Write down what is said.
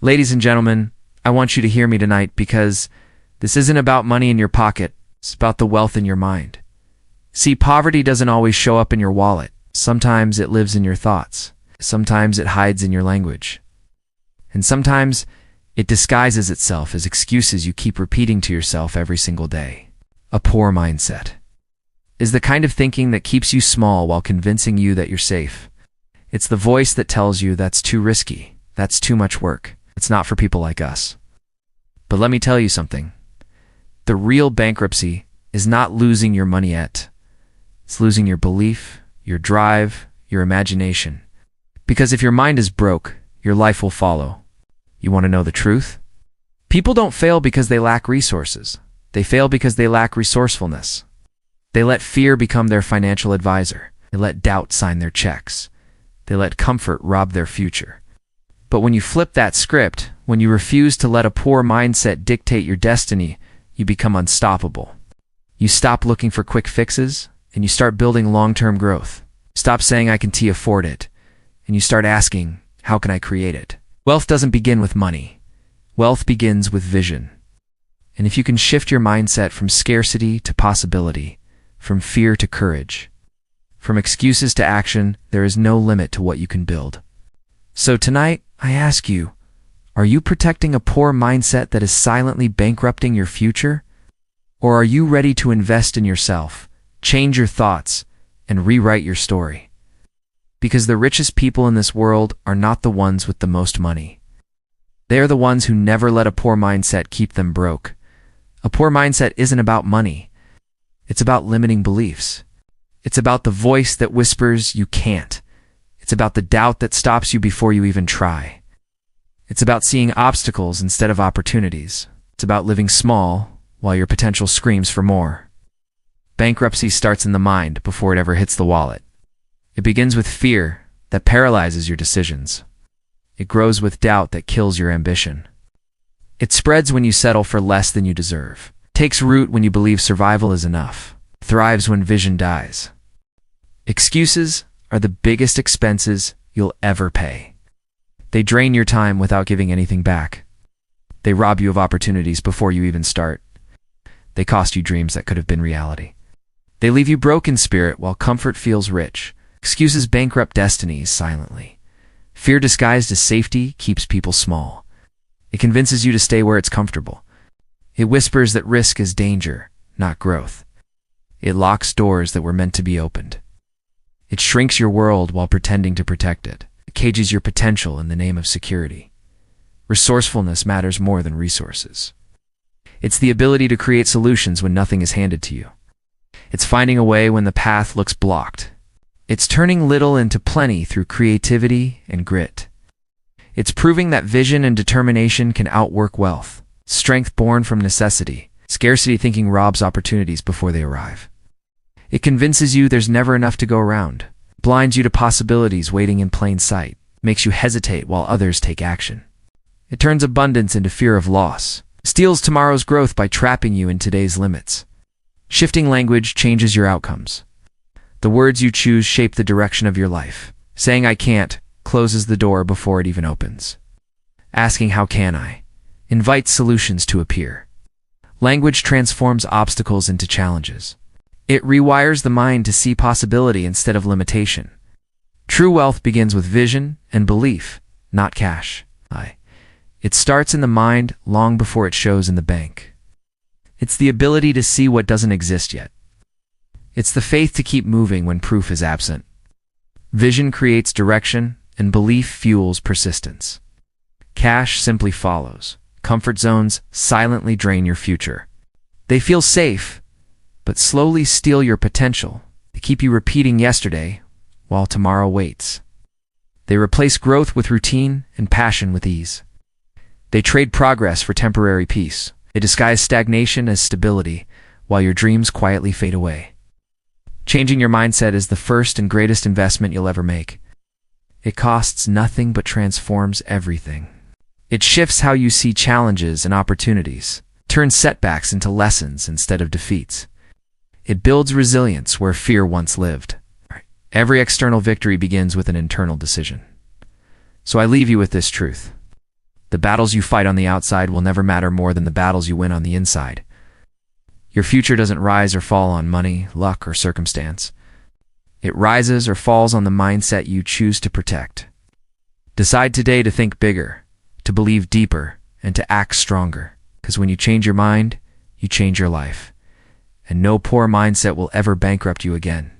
Ladies and gentlemen, I want you to hear me tonight because this isn't about money in your pocket. It's about the wealth in your mind. See, poverty doesn't always show up in your wallet. Sometimes it lives in your thoughts. Sometimes it hides in your language. And sometimes it disguises itself as excuses you keep repeating to yourself every single day. A poor mindset is the kind of thinking that keeps you small while convincing you that you're safe. It's the voice that tells you that's too risky, that's too much work, it's not for people like us. But let me tell you something. The real bankruptcy is not losing your money yet. It's losing your belief, your drive, your imagination. Because if your mind is broke, your life will follow. You want to know the truth? People don't fail because they lack resources. They fail because they lack resourcefulness. They let fear become their financial advisor. They let doubt sign their checks. They let comfort rob their future. But when you flip that script, when you refuse to let a poor mindset dictate your destiny, you become unstoppable. You stop looking for quick fixes, and you start building long-term growth. Stop saying, I can afford it, and you start asking, how can I create it? Wealth doesn't begin with money. Wealth begins with vision. And if you can shift your mindset from scarcity to possibility, from fear to courage, from excuses to action, there is no limit to what you can build. So tonight, I ask you, are you protecting a poor mindset that is silently bankrupting your future? Or are you ready to invest in yourself, change your thoughts, and rewrite your story? Because the richest people in this world are not the ones with the most money. They are the ones who never let a poor mindset keep them broke. A poor mindset isn't about money. It's about limiting beliefs. It's about the voice that whispers you can't. It's about the doubt that stops you before you even try. It's about seeing obstacles instead of opportunities. It's about living small while your potential screams for more. Bankruptcy starts in the mind before it ever hits the wallet. It begins with fear that paralyzes your decisions. It grows with doubt that kills your ambition. It spreads when you settle for less than you deserve. It takes root when you believe survival is enough. It thrives when vision dies. Excuses are the biggest expenses you'll ever pay. They drain your time without giving anything back. They rob you of opportunities before you even start. They cost you dreams that could have been reality. They leave you broke in spirit while comfort feels rich. Excuses bankrupt destinies silently. Fear disguised as safety keeps people small. It convinces you to stay where it's comfortable. It whispers that risk is danger, not growth. It locks doors that were meant to be opened. It shrinks your world while pretending to protect it. It cages your potential in the name of security. Resourcefulness matters more than resources. It's the ability to create solutions when nothing is handed to you. It's finding a way when the path looks blocked. It's turning little into plenty through creativity and grit. It's proving that vision and determination can outwork wealth. Strength born from necessity. Scarcity thinking robs opportunities before they arrive. It convinces you there's never enough to go around. Blinds you to possibilities waiting in plain sight. Makes you hesitate while others take action. It turns abundance into fear of loss. Steals tomorrow's growth by trapping you in today's limits. Shifting language changes your outcomes. The words you choose shape the direction of your life. Saying I can't closes the door before it even opens. Asking how can I invites solutions to appear. Language transforms obstacles into challenges. It rewires the mind to see possibility instead of limitation. True wealth begins with vision and belief, not cash. It starts in the mind long before it shows in the bank. It's the ability to see what doesn't exist yet. It's the faith to keep moving when proof is absent. Vision creates direction, and belief fuels persistence. Cash simply follows. Comfort zones silently drain your future. They feel safe, but slowly steal your potential. They keep you repeating yesterday while tomorrow waits. They replace growth with routine and passion with ease. They trade progress for temporary peace. They disguise stagnation as stability while your dreams quietly fade away. Changing your mindset is the first and greatest investment you'll ever make. It costs nothing but transforms everything. It shifts how you see challenges and opportunities, turns setbacks into lessons instead of defeats. It builds resilience where fear once lived. Every external victory begins with an internal decision. So I leave you with this truth. The battles you fight on the outside will never matter more than the battles you win on the inside. Your future doesn't rise or fall on money, luck, or circumstance. It rises or falls on the mindset you choose to protect. Decide today to think bigger, to believe deeper, and to act stronger. Because when you change your mind, you change your life. And no poor mindset will ever bankrupt you again.